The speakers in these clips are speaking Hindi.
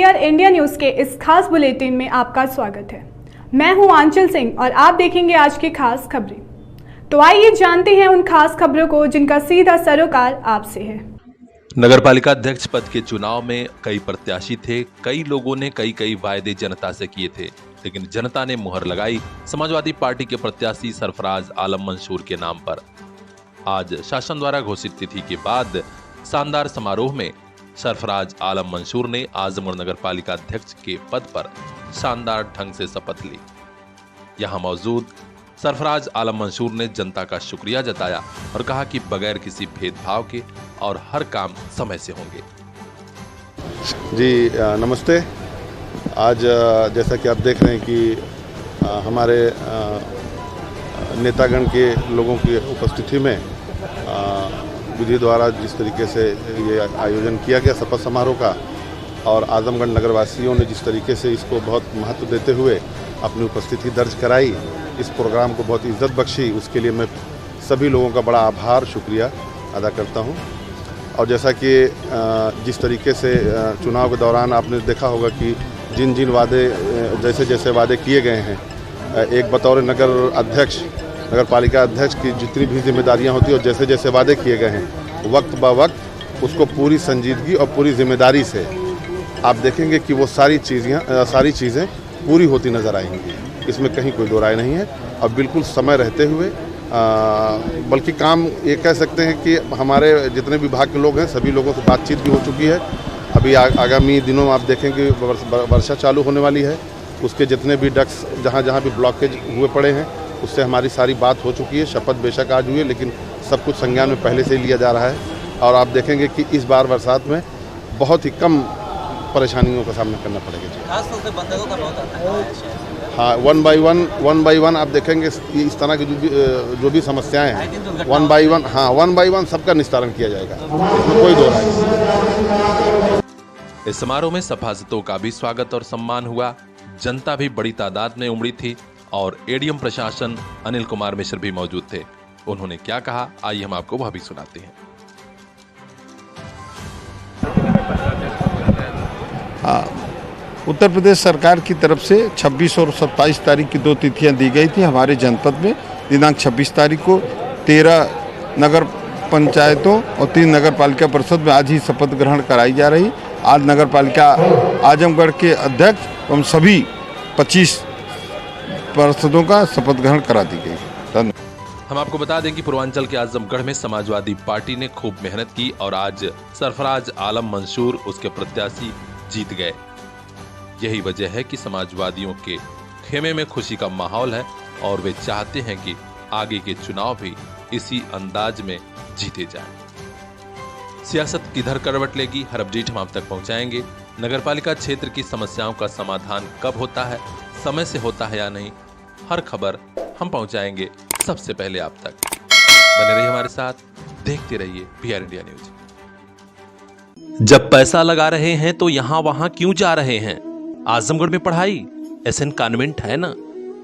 पीआर इंडिया न्यूज के इस खास बुलेटिन में आपका स्वागत है। मैं हूं आंचल सिंह और आप देखेंगे आज की खास खबरें। तो आइए जानते हैं उन खास खबरों को जिनका सीधा सरोकार आपसे है। नगरपालिका अध्यक्ष पद के चुनाव में कई प्रत्याशी थे। कई लोगों ने कई वायदे जनता से किए थे, लेकिन जनता ने मुहर लगाई समाजवादी पार्टी के प्रत्याशी सरफराज आलम मंसूर के नाम पर। आज शासन द्वारा घोषित तिथि के बाद शानदार समारोह में सरफराज आलम मंसूर ने आजमगढ़ नगरपालिका अध्यक्ष के पद पर शानदार ढंग से शपथ ली। यहां मौजूद सरफराज आलम मंसूर ने जनता का शुक्रिया जताया और कहा कि बगैर किसी भेदभाव के और हर काम समय से होंगे। जी नमस्ते। आज जैसा कि आप देख रहे हैं कि हमारे नेतागण के लोगों की उपस्थिति में विधि द्वारा जिस तरीके से ये आयोजन किया गया शपथ समारोह का, और आजमगढ़ नगरवासियों ने जिस तरीके से इसको बहुत महत्व देते हुए अपनी उपस्थिति दर्ज कराई, इस प्रोग्राम को बहुत इज्जत बख्शी, उसके लिए मैं सभी लोगों का बड़ा आभार शुक्रिया अदा करता हूं। और जैसा कि जिस तरीके से चुनाव के दौरान आपने देखा होगा कि जिन जिन वादे जैसे जैसे वादे किए गए हैं, एक बतौर नगर पालिका अध्यक्ष की जितनी भी जिम्मेदारियां होती हैं और जैसे जैसे वादे किए गए हैं, वक्त ब वक्त उसको पूरी संजीदगी और पूरी जिम्मेदारी से आप देखेंगे कि वो सारी चीज़ें पूरी होती नज़र आएंगी। इसमें कहीं कोई दो राय नहीं है। और बिल्कुल समय रहते हुए बल्कि काम ये कह सकते हैं कि हमारे जितने विभाग के लोग हैं सभी लोगों से बातचीत भी हो चुकी है। अभी आगामी दिनों में आप देखेंगे वर्षा चालू होने वाली है, उसके जितने भी डक्स जहाँ भी ब्लॉकेज हुए पड़े हैं उससे हमारी सारी बात हो चुकी है। शपथ बेशक आज हुई है, लेकिन सब कुछ संज्ञान में पहले से ही लिया जा रहा है। और आप देखेंगे कि इस बार बरसात में बहुत ही कम परेशानियों का सामना करना पड़ेगा। खासतौर से बंदरों का बहुत आता है। हाँ, वन बाई वन आप देखेंगे इस तरह की जो भी समस्याएं हैं वन बाई वन सबका निस्तारण किया जाएगा, इसमें कोई दो राय नहीं। इस समारोह में सभासदों का भी स्वागत और सम्मान हुआ। जनता भी बड़ी तादाद में उमड़ी थी और एडीएम प्रशासन अनिल कुमार मिश्र भी मौजूद थे। उन्होंने क्या कहा, आइए हम आपको वह भी सुनाते हैं। उत्तर प्रदेश सरकार की तरफ से 26 और 27 तारीख की 2 तिथियां दी गई थी हमारे जनपद में। दिनांक 26 तारीख को 13 नगर पंचायतों और 3 नगर पालिका परिषद में आज ही शपथ ग्रहण कराई जा रही। आज नगर पालिका आजमगढ़ के अध्यक्ष एवं सभी 25 पार्षदों का शपथ ग्रहण करा दी गई। धन्यवाद। हम आपको बता दें कि पूर्वांचल के आजमगढ़ में समाजवादी पार्टी ने खूब मेहनत की और आज सरफराज आलम मंसूर उसके प्रत्याशी जीत गए। यही वजह है कि समाजवादियों के खेमे में खुशी का माहौल है और वे चाहते हैं कि आगे के चुनाव भी इसी अंदाज में जीते जाएं। सियासत किधर करवट लेगी, हर अपडेट हम आप तक पहुंचाएंगे। नगरपालिका क्षेत्र की समस्याओं का समाधान कब होता है, समय से होता है या नहीं, हर खबर हम पहुंचाएंगे सबसे पहले आप तक। बने रहिए हमारे साथ, देखते रहिए पीआर इंडिया न्यूज। जब पैसा लगा रहे हैं तो यहां वहां क्यों जा रहे हैं? आजमगढ़ में पढ़ाई एसएन कॉन्वेंट है ना।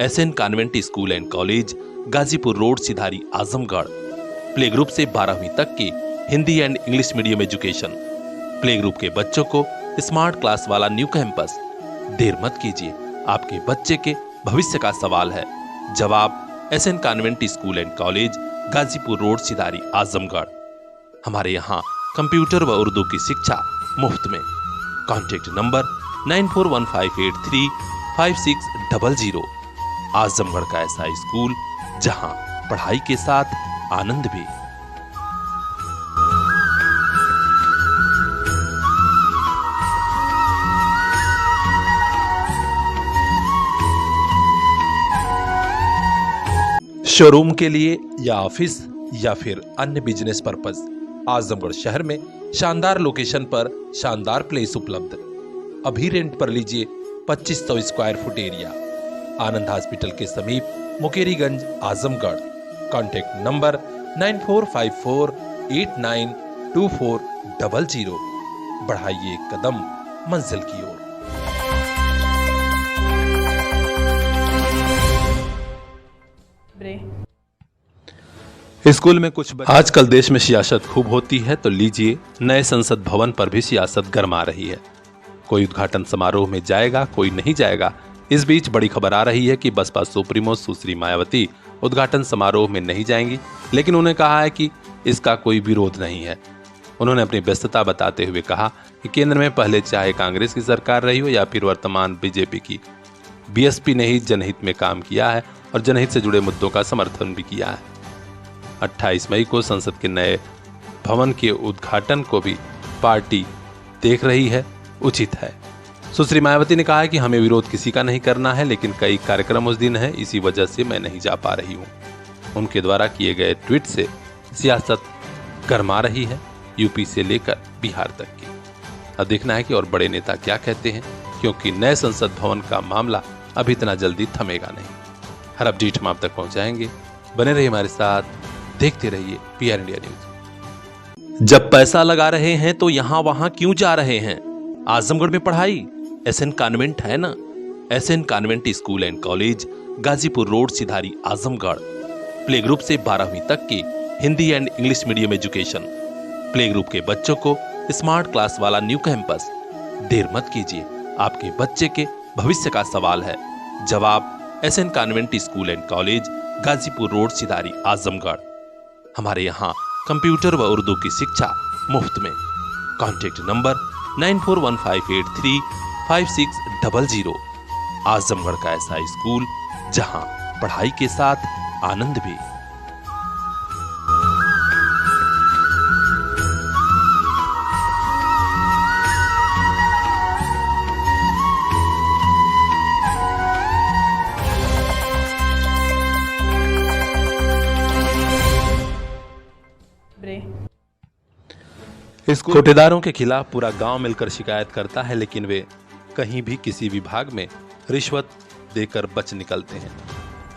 S N convent school and college, Ghazipur road, Sidhari, Azamgarh. Play group से 12वीं तक की Hindi and English medium education. Play group के बच्चों को स्मार्ट क्लास वाला न्यू कैंपस। देर मत कीजिए, आपके बच्चे के भविष्य का सवाल है। जवाब SN convent school and college, Ghazipur road, Sidhari, Azamgarh. हमारे यहाँ कंप्यूटर व उर्दू की शिक्षा मुफ्त में। Contact number 9415835600। आजमगढ़ का ऐसा स्कूल जहां पढ़ाई के साथ आनंद भी। शोरूम के लिए या ऑफिस या फिर अन्य बिजनेस पर्पस, आजमगढ़ शहर में शानदार लोकेशन पर शानदार प्लेस उपलब्ध। अभी रेंट पर लीजिए 2500 स्क्वायर फुट एरिया, आनंद हॉस्पिटल के समीप, मुकेरीगंज, आजमगढ़। Contact number 9454892400। बढ़ाइए कदम मंजिल की ओर। स्कूल में कुछ आजकल देश में सियासत खूब होती है, तो लीजिए नए संसद भवन पर भी सियासत गरमा रही है। कोई उद्घाटन समारोह में जाएगा, कोई नहीं जाएगा। इस बीच बड़ी खबर आ रही है कि बसपा सुप्रीमो सुश्री मायावती उद्घाटन समारोह में नहीं जाएंगी, लेकिन उन्हें कहा है कि इसका कोई विरोध नहीं है। उन्होंने अपनी व्यस्तता बताते हुए कहा कि केंद्र में पहले चाहे कांग्रेस की सरकार रही हो या फिर वर्तमान बीजेपी की, बीएसपी ने ही जनहित में काम किया है और जनहित से जुड़े मुद्दों का समर्थन भी किया है। 28 मई को संसद के नए भवन के उद्घाटन को भी पार्टी देख रही है, उचित है। सुश्री मायावती ने कहा है कि हमें विरोध किसी का नहीं करना है, लेकिन कई कार्यक्रम उस दिन है, इसी वजह से मैं नहीं जा पा रही हूँ। उनके द्वारा किए गए ट्वीट से सियासत गरमा रही है, यूपी से लेकर बिहार तक की। अब देखना है कि और बड़े नेता क्या कहते हैं, क्योंकि नए संसद भवन का मामला अभी इतना जल्दी थमेगा नहीं। हर अपडेट हम आप तक पहुंचाएंगे, बने रहिए हमारे साथ, देखते रहिए PR इंडिया न्यूज। जब पैसा लगा रहे हैं तो यहाँ वहां क्यों जा रहे हैं? आजमगढ़ में पढ़ाई SN कॉन्वेंट है ना। SN convent school and college, Ghazipur road, Sidhari, Azamgarh. Play group से 12वीं तक की Hindi and English medium education. Play group के बच्चों को स्मार्ट क्लास वाला न्यू कैंपस। देर मत कीजिए, आपके बच्चे के भविष्य का सवाल है। जवाब SN convent school and college, Ghazipur road, Sidhari, Azamgarh. हमारे यहाँ कंप्यूटर व उर्दू की शिक्षा मुफ्त में। Contact number 9415835600। आजमगढ़ का ऐसा स्कूल जहां पढ़ाई के साथ आनंद भी। कोटेदारों के खिलाफ पूरा गांव मिलकर शिकायत करता है, लेकिन वे कहीं भी किसी विभाग में रिश्वत देकर बच निकलते हैं।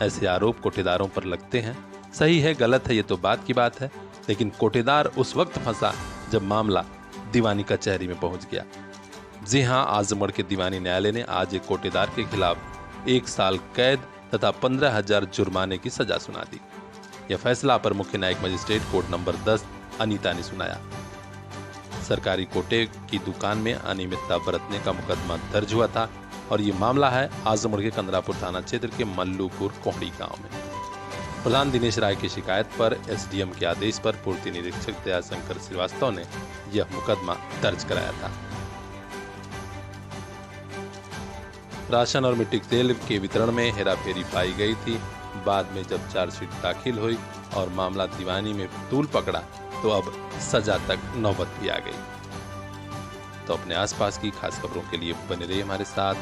ऐसे आरोप कोटेदारों पर लगते हैं। सही है गलत है ये तो बात की बात है, लेकिन कोटेदार उस वक्त फंसा जब मामला दीवानी कचहरी में पहुंच गया। जी हां, आजमगढ़ के दीवानी न्यायालय ने आज एक कोटेदार के खिलाफ 1 साल कैद तथा 15,000 जुर्माने की सजा सुना दी। यह फैसला अपर मुख्य न्यायिक मजिस्ट्रेट कोर्ट नंबर 10 अनीता ने सुनाया। सरकारी कोटे की दुकान में अनियमितता बरतने का मुकदमा दर्ज हुआ था और ये मामला है आजमगढ़ के कंदरापुर थाना क्षेत्र के मल्लूपुर कोहड़ी गांव में। प्रधान दिनेश राय की शिकायत पर SDM के आदेश पर पूर्ति निरीक्षक दयाशंकर श्रीवास्तव ने यह मुकदमा दर्ज कराया था। राशन और मिट्टी तेल के वितरण में हेराफेरी पाई गई थी। बाद में जब चार्जशीट दाखिल हुई और मामला दीवानी में तूल पकड़ा तो अब सजा तक नौबत भी आ गई। तो अपने आसपास की खास खबरों के लिए बने रहिए हमारे साथ,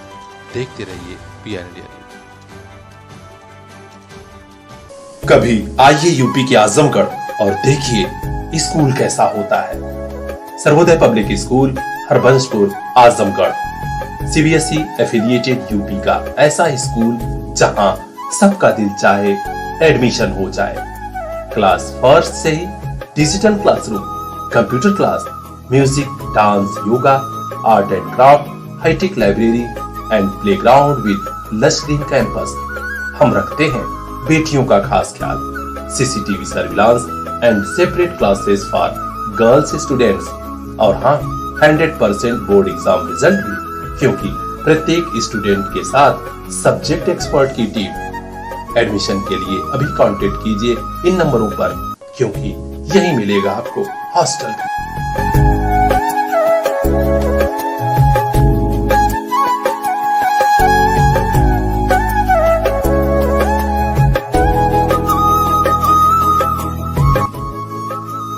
देखते रहिए PR इंडिया न्यूज। कभी आइए यूपी के आजमगढ़ और देखिए स्कूल कैसा होता है। Sarvodaya public school, Harbanspur, Azamgarh. CBSE affiliated UP का ऐसा स्कूल जहां सबका दिल चाहे एडमिशन हो जाए। क्लास फर्स्ट से ही digital classroom, computer class, music, dance, yoga, art and craft, hitech library and playground with lush green campus. हम रखते हैं बेटियों का खास ख्याल। CCTV surveillance and separate classes for girls students. और हाँ, 100% बोर्ड एग्जाम रिजल्ट भी, क्योंकि प्रत्येक स्टूडेंट के साथ सब्जेक्ट एक्सपर्ट की टीम। एडमिशन के लिए अभी कांटेक्ट कीजिए इन नंबरों पर, क्योंकि यही मिलेगा आपको हॉस्टल भी।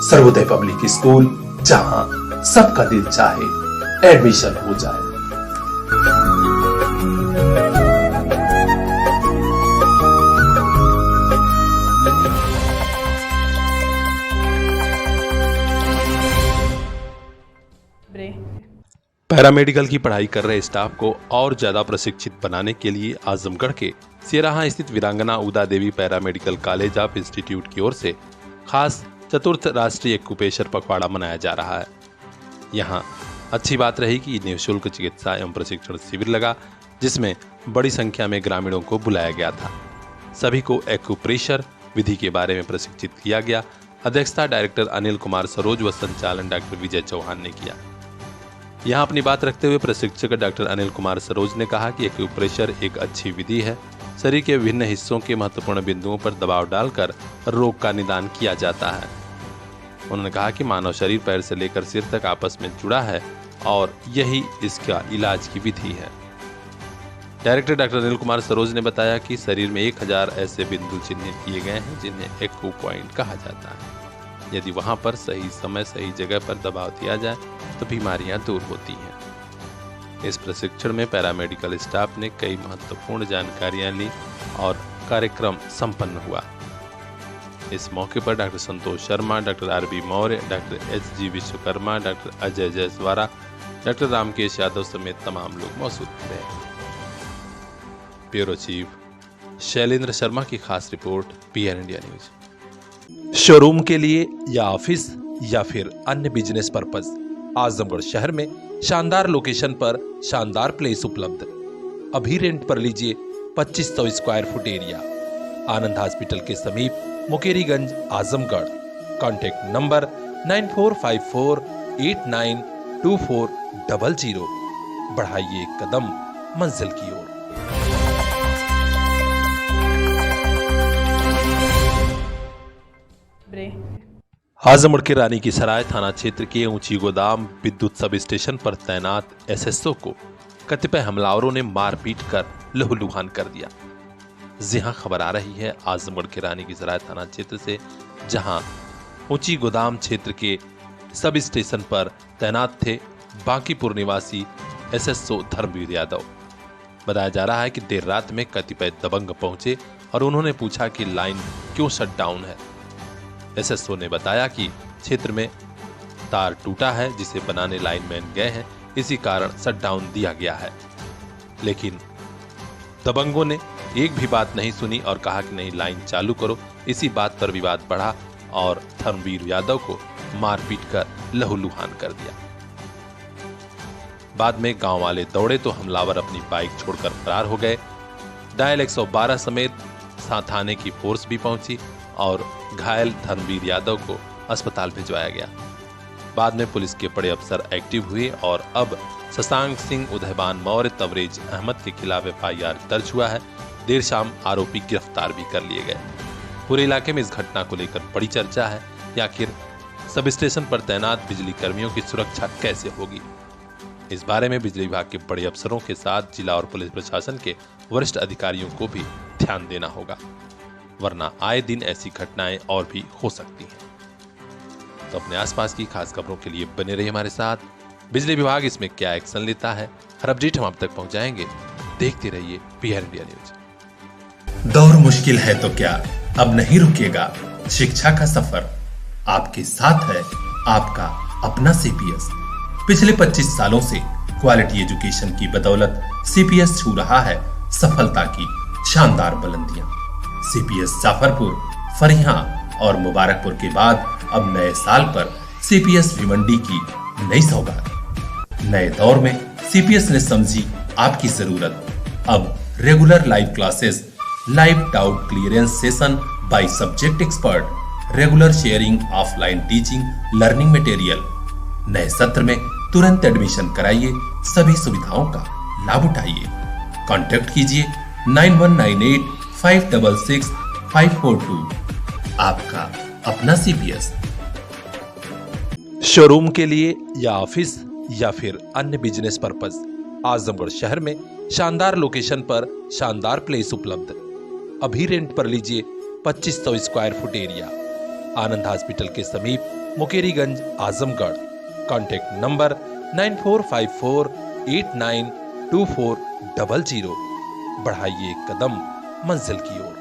सर्वोदय पब्लिक स्कूल, जहां सबका दिल चाहे एडमिशन हो जाए। पैरामेडिकल की पढ़ाई कर रहे स्टाफ को और ज्यादा प्रशिक्षित बनाने के लिए आजमगढ़ के सिराहा स्थित वीरांगना उदा देवी पैरामेडिकल कॉलेज ऑफ इंस्टीट्यूट की ओर से खास चतुर्थ राष्ट्रीय एक्यूपेशर पखवाड़ा मनाया जा रहा है। यहाँ अच्छी बात रही कि निःशुल्क चिकित्सा एवं प्रशिक्षण शिविर लगा, जिसमें बड़ी संख्या में ग्रामीणों को बुलाया गया था। सभी को एक्यूप्रेशर विधि के बारे में प्रशिक्षित किया गया। अध्यक्षता डायरेक्टर अनिल कुमार सरोज व संचालन डॉक्टर विजय चौहान ने किया। यहाँ अपनी बात रखते हुए प्रशिक्षक डॉक्टर अनिल कुमार सरोज ने कहा कि एक्यूप्रेशर एक अच्छी विधि है। शरीर के विभिन्न हिस्सों के महत्वपूर्ण बिंदुओं पर दबाव डालकर रोग का निदान किया जाता है। उन्होंने कहा कि मानव शरीर पैर से लेकर सिर तक आपस में जुड़ा है और यही इसका इलाज की विधि है। डायरेक्टर डॉक्टर अनिल कुमार सरोज ने बताया कि शरीर में 1000 ऐसे बिंदु चिन्हित किए गए हैं जिन्हें एक्यू पॉइंट कहा जाता है। यदि वहां पर सही समय सही जगह पर दबाव दिया जाए तो बीमारियां दूर होती हैं। इस प्रशिक्षण में पैरामेडिकल स्टाफ ने कई महत्वपूर्ण जानकारियां ली और कार्यक्रम संपन्न हुआ। इस मौके पर doctor Santosh Sharma, doctor R B. Maurya, doctor H G. Vishwakarma, doctor Ajay Jaiswara, doctor Ramkesh Yadav समेत तमाम लोग मौजूद थे। ब्यूरो चीफ शैलेंद्र शर्मा की खास report, PR India news. Showroom के लिए या ऑफिस या फिर अन्य बिजनेस पर्पस, आजमगढ़ शहर में शानदार लोकेशन पर शानदार प्लेस उपलब्ध। अभी रेंट पर लीजिए 2500 स्क्वायर फुट एरिया, आनंद हॉस्पिटल के समीप, मुकेरीगंज, आजमगढ़। Contact number 9454892400। बढ़ाइए एक कदम मंजिल की ओर। आजमगढ़ के रानी की सराय थाना क्षेत्र के ऊंची गोदाम विद्युत सब स्टेशन पर तैनात एसएसओ को कतिपय हमलावरों ने मारपीट कर लहूलुहान कर दिया। जी हां, खबर आ रही है आजमगढ़ के रानी की सराय थाना क्षेत्र से, जहां ऊंची गोदाम क्षेत्र के सब स्टेशन पर तैनात थे बांकीपुर निवासी एसएसओ धर्मवीर यादव। बताया जा रहा है कि देर रात में कतिपय दबंग पहुंचे और उन्होंने पूछा कि लाइन क्यों शट डाउन है। एसएसओ ने बताया कि क्षेत्र में तार टूटा है जिसे बनाने लाइनमैन गए हैं, इसी कारण शट डाउन दिया गया है। लेकिन दबंगों ने एक भी बात नहीं सुनी और कहा कि नहीं, लाइन चालू करो। इसी बात पर विवाद बढ़ा और धर्मवीर यादव को मारपीट कर लहूलुहान कर दिया। बाद में गांव वाले दौड़े तो हमलावर अपनी बाइक छोड़कर फरार हो गए। डायल 112 समेत थाने की फोर्स भी पहुंची और घायल धर्मवीर यादव को अस्पताल भिजवाया गया। बाद में पुलिस के बड़े अफसर एक्टिव हुए और अब शशांक सिंह, उदयबान मौर्य, तवरेज अहमद के खिलाफ एफआईआर दर्ज हुआ है। देर शाम आरोपी गिरफ्तार भी कर लिए गए। पूरे इलाके में इस घटना को लेकर बड़ी चर्चा है कि आखिर सब स्टेशन पर तैनात बिजली कर्मियों की सुरक्षा कैसे होगी। इस बारे में बिजली विभाग के बड़े अफसरों के साथ जिला और पुलिस प्रशासन के वरिष्ठ अधिकारियों को भी ध्यान देना होगा, वरना आए दिन ऐसी घटनाएं और भी हो सकती हैं। तो अपने आसपास की खास खबरों के लिए बने रहिए हमारे साथ। बिजली विभाग इसमें क्या एक्शन लेता है, हर अपडेट हम आप तक पहुंचाएंगे। देखते रहिए पीआर इंडिया न्यूज। दौर मुश्किल है तो क्या, अब नहीं रुकेगा शिक्षा का सफर। आपके साथ है आपका अपना सीपीएस। पिछले 25 सालों से क्वालिटी एजुकेशन की बदौलत सीपीएस छू रहा है सफलता की शानदार बुलंदियां। सीपीएस जाफरपुर, फरिया और मुबारकपुर के बाद अब नए साल पर सीपीएस भिवंडी की नई सौगात। नए दौर में सीपीएस ने समझी आपकी जरूरत। अब regular live classes, live doubt clearance session by subject expert, regular sharing, offline teaching, learning material. नए सत्र में तुरंत एडमिशन कराइए, सभी सुविधाओं का लाभ उठाइए। कांटेक्ट कीजिए 9198 566 542। आपका अपना सीपीएस। शोरूम के लिए या ऑफिस या फिर अन्य बिजनेस पर्पस, आजमगढ़ शहर में शानदार लोकेशन पर शानदार प्लेस उपलब्ध। अभी रेंट पर लीजिए 2500 स्क्वायर फुट एरिया, आनंद हॉस्पिटल के समीप, मुकेरीगंज, आजमगढ़। Contact number 9454892400। बढ़ाइए एक कदम मंजिल की ओर।